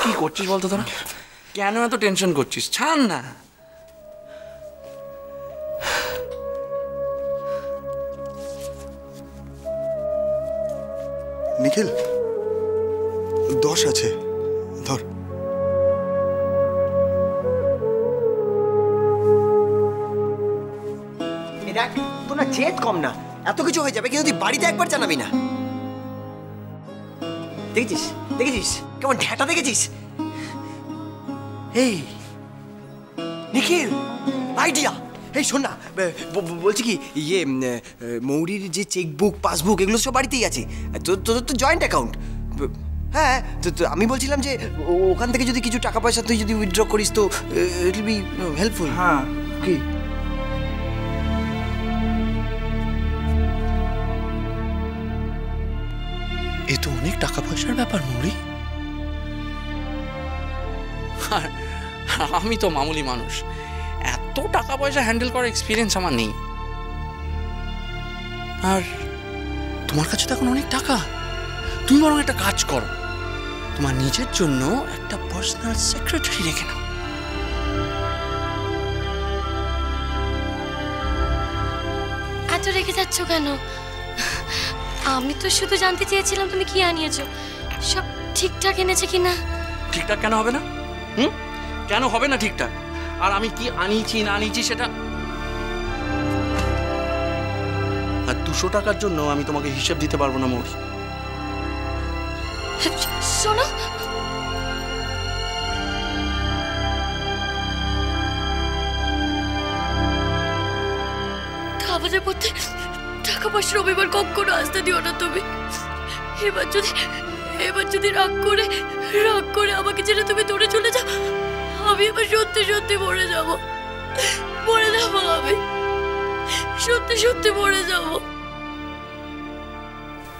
কি করছিস বলতো তোরা? কেন এত টেনশন করছিস? ছাড় না। নিখিল 10 আছে, ধর। দেখ তোর না জেদ কম না, এত কিছু হয়ে যাবে কিন্তু তুই বাড়িতে একবার জানাবি না। দেখেছিস দেখেছিস কেমন ঢ্যাটা দেখেছিস? এই নিখিল আইডিয়া। এই শোন না, বলছি কি ইয়ে মৌরির যে চেকবুক পাসবুক এগুলো সব বাড়িতেই আছে, তোদের তো জয়েন্ট অ্যাকাউন্ট। হ্যাঁ তো আমি বলছিলাম যে ওখান থেকে যদি কিছু টাকা পয়সা তুই যদি উইথড্র করিস তো ইট উইল বি হেল্পফুল। হ্যাঁ কি এ তো অনেক টাকা পয়সার ব্যাপার মৌরি। আমি তো মামুলি মানুষ, এত টাকা পয়সা হ্যান্ডেল করার এক্সপিরিয়েন্স আমার নেই। আর তোমার কাছে তো এখন অনেক টাকা, তুমি বরং একটা কাজ করো, তোমার নিজের জন্য একটা পার্সোনাল সেক্রেটারি রেখে নাও। এত রেখে যাচ্ছ কেন? আমি তো শুধু জানতে চেয়েছিলাম তুমি কি আনিয়েছো, সব ঠিকঠাক এনেছে কিনা। ঠিকঠাক কেন হবে না? কেন হবে না ঠিকঠাক? আর আমি কি আনিয়েছি না আনিয়েছি সেটা, আর 200 টাকার জন্য আমি তোমাকে হিসেব দিতে পারবো না মৌরি। শোনো, খাবারের মধ্যে টাকা পয়সা রবিবার কখনো আসতে দিও না তুমি। এবার যদি রাগ করে আমাকে ছেড়ে তুমি দূরে চলে যাও, আমি এবার সত্যি সত্যি মরে যাবো আমি, সত্যি সত্যি মরে যাবো।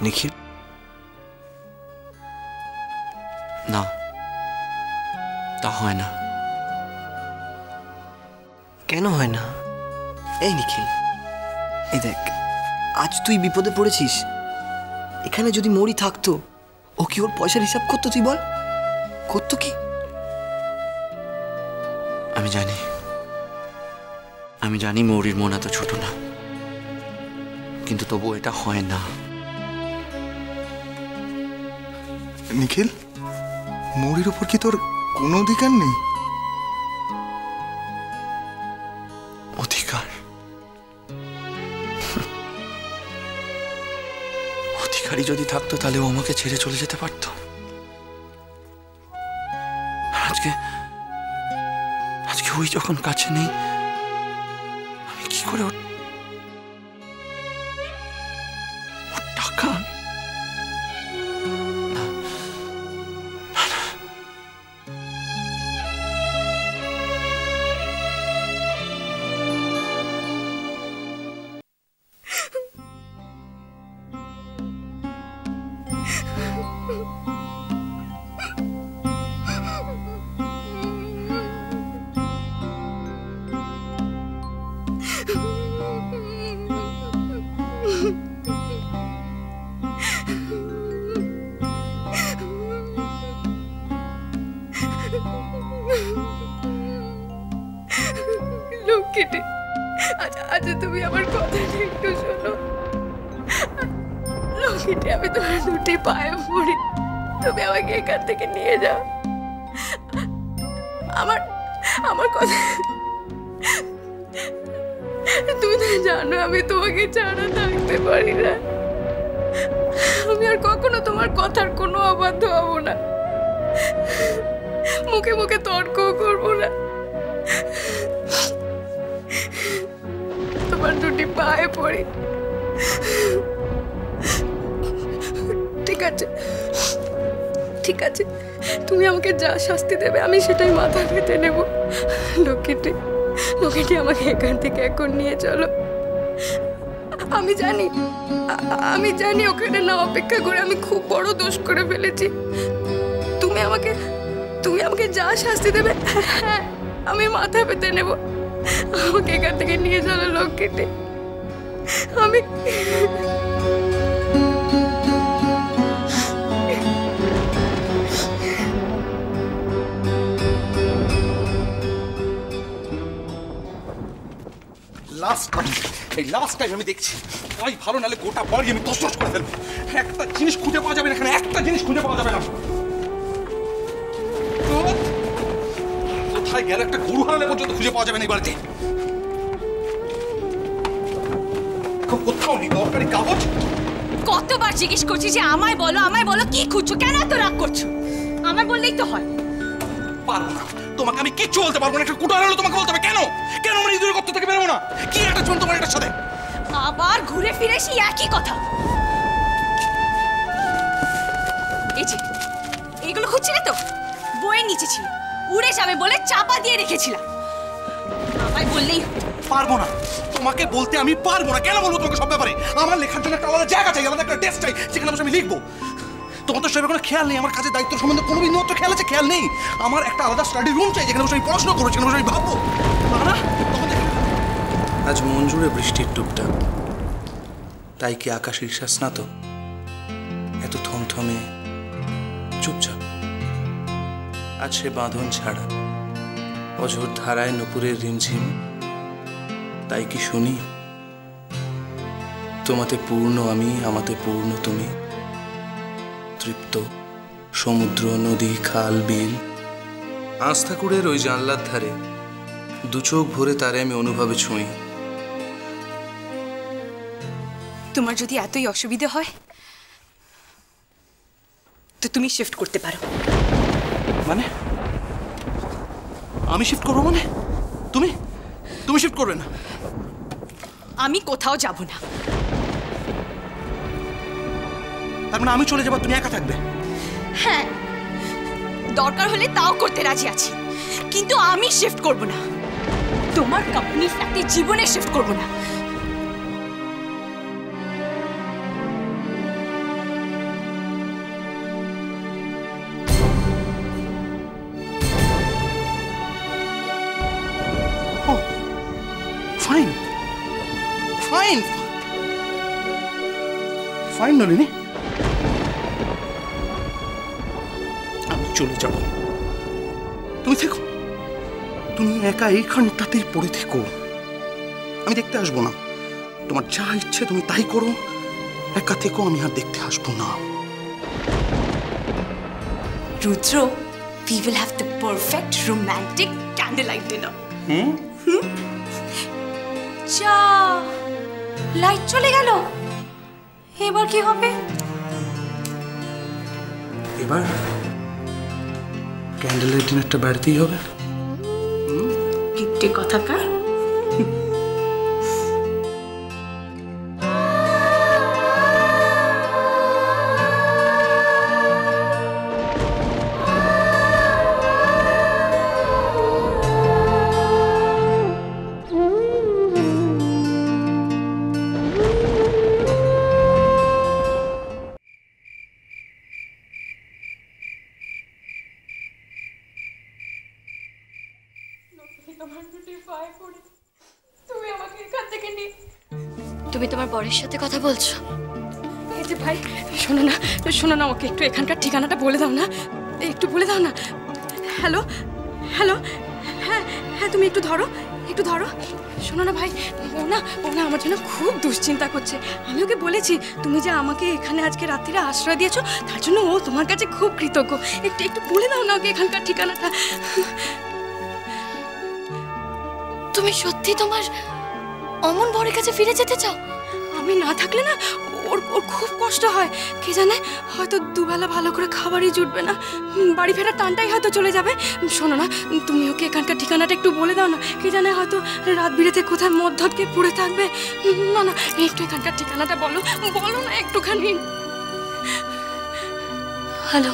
নিখিল না, তা হয় না। কেন হয় না? এই নিখিল, এই দেখ আজ তুই বিপদে পড়েছিস, এখানে যদি মৌরি থাকতো ও কি ওর পয়সার হিসাব করতো? তুই বল, করতো কি? আমি জানি মৌরির মন এত ছোট না, কিন্তু তবু এটা হয় না। নিখিল, মৌরির উপর কি তোর কোনো অধিকার নেই? অধিকার? অধিকারী যদি থাকতো তাহলে ও আমাকে ছেড়ে চলে যেতে পারতো। আজকে ওই যখন কাছে নেই, আমি কি করে ওর টাকা? লক্ষ্মীটি, আচ্ছা তুমি আমার কথাটা একটু শোনো। লক্ষ্মীটি, আমি তোমার দুটি পায়ে পড়ি, তুমি আমাকে এখান থেকে নিয়ে যাও। আমার কথা তুমি তো জানো আমি তোমাকে ছাড়া থাকতে পারি না। আমি আর কখনো তোমার কথার কোনো অবাধ্য হব না, মুখে মুখে তর্কও করবো না। তোমার দুটি পায়ে পড়ি, ঠিক আছে? ঠিক আছে, তুমি আমাকে যা শাস্তি দেবে আমি সেটাই মাথা পেতে নেব। লক্ষ্মীটি, আমাকে এখান থেকে এখন নিয়ে চলো। আমি জানি ওখানে না অপেক্ষা করে আমি খুব বড় দোষ করে ফেলেছি। তুমি আমাকে যা শাস্তি দেবে, হ্যাঁ আমি মাথা পেতে নেব। আমাকে এখান থেকে নিয়ে চলো লক্ষ্মীটি। আমি লাস্ট টাইম আমি দেখছি ভাই ভালো নালে গোটা বাড়ি আমি তছনছ করে ফেলবো। একটা জিনিস খুঁজে পাওয়া যাবে না এখানে, একটা জিনিস খুঁজে পাওয়া যাবে না। কোথায় গেল একটা গরু হারালে পর্যন্ত খুঁজে পাওয়া যাবে না এই বাড়িতে। কোথাও নেই দরকারি কাগজ। কতবার জিজ্ঞেস করছি যে আমায় বলো কি খুঁজছো, কেন এত রাগ করছো? আমার বললেই তো হয়। পারবো না, তোমাকে আমি কিচ্ছু বলতে পারবো না। একটা কুটো হারালো তোমাকে বলতে হবে কেন? কেন আমরা ইঁদুরের গর্ত থেকে বেরোবো না? কি একটা চল তোমার এটার সাথে? আবার ঘুরে ফিরে সেই একই কথা। এই যে এইগুলো খুঁজছিলে তো, বইয়ের নিচে ছিল, উড়ে যাবে বলে চাপা দিয়ে রেখেছিলাম। আমায় বললেই পারবো না, তোমাকে বলতে আমি পারবো না। কেন বলবো তোমাকে সব ব্যাপারে? আমার লেখার জন্য একটা আলাদা জায়গা চাই, আলাদা একটা ডেস্ক চাই, যেখানে আমি লিখবো। তোমার তো সেভাবে কোনো খেয়াল নেই, আমার কাজের দায়িত্ব সম্বন্ধে কোনো বিন্দুমাত্র খেয়াল আছে? খেয়াল নেই। আমার একটা আলাদা স্টাডি রুম চাই, যেখানে আমি পড়াশোনা করবো, যেখানে আমি ভাববো। আজ মন জুড়ে বৃষ্টির টুকটাক, তাই কি আকাশ ঈর্ষাস্নাত? এত থমথমে চুপচাপ। আজ সে বাঁধন ছাড়া, অঝোর ধারায় নুপুরের রিমঝিম, তাই কি শুনি তোমাতে পূর্ণ আমি, আমাতে পূর্ণ তুমি। তৃপ্ত সমুদ্র, নদী, খাল, বিল, আস্থাকুড়ের ওই জানলার ধারে দু চোখ ভরে তারে আমি অনুভবে ছুঁই। তোমার যদি এতই অসুবিধা হয় তো তুমি শিফট করতে পারো। মানে আমি শিফট করবো? মানে তুমি তুমি শিফট করবে না? আমি কোথাও যাব না। তার মানে আমি চলে যাবো, তুমি একা থাকবে? হ্যাঁ, দরকার হলে তাও করতে রাজি আছি, কিন্তু আমি শিফট করব না। তোমার কোম্পানি ফ্ল্যাটে জীবনে শিফট করব না। ফাইন ফাইন ফাইন নলিনী, আমি চলে যাব। তুমি থেকো, তুমি একা এইখানটাতেই পড়ে থেকো। আমি দেখতে আসবো না। তোমার যা ইচ্ছে তুমি তাই করো, একা থেকো, আমি আর দেখতে আসবো না। রুদ্র, we will have the perfect romantic candlelight dinner. যা, লাইট চলে গেল, এবার কি হবে? এবার ক্যান্ডেলের ডিনারটা বাড়িতেই হবে। কিপ্টে কথাকার। তুমি তোমার বরের সাথে কথা বলছো? এই যে ভাই, শোনো না, ওকে একটু এখানকার ঠিকানাটা বলে দাও না, একটু বলে দাও না। হ্যালো হ্যালো, হ্যাঁ হ্যাঁ, তুমি একটু ধরো। শোনো না ভাই, ও না আমার জন্য খুব দুশ্চিন্তা করছে। আমি ওকে বলেছি তুমি যে আমাকে এখানে আজকে রাত্রিরে আশ্রয় দিয়েছো, তার জন্য ও তোমার কাছে খুব কৃতজ্ঞ। একটু বলে দাও না ওকে এখানকার ঠিকানাটা। তুমি সত্যি তোমার অমন বরের কাছে ফিরে যেতে চাও? আমি না থাকলে না ওর খুব কষ্ট হয়। কে জানে, হয়তো দুবেলা ভালো করে খাবারই জুটবে না, বাড়ি ফেরার টানটাই হয়তো চলে যাবে। শোনো না, তুমি ওকে এখানকার ঠিকানাটা একটু বলে দাও না। কে জানে, হয়তো রাত বিরেতে কোথায় মধ্যকে পড়ে থাকবে। না, একটু এখানকার ঠিকানাটা বলো না একটুখানি। হ্যালো,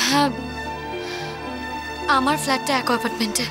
হ্যাঁ, আমার ফ্ল্যাটটা এক অ্যাপার্টমেন্টে।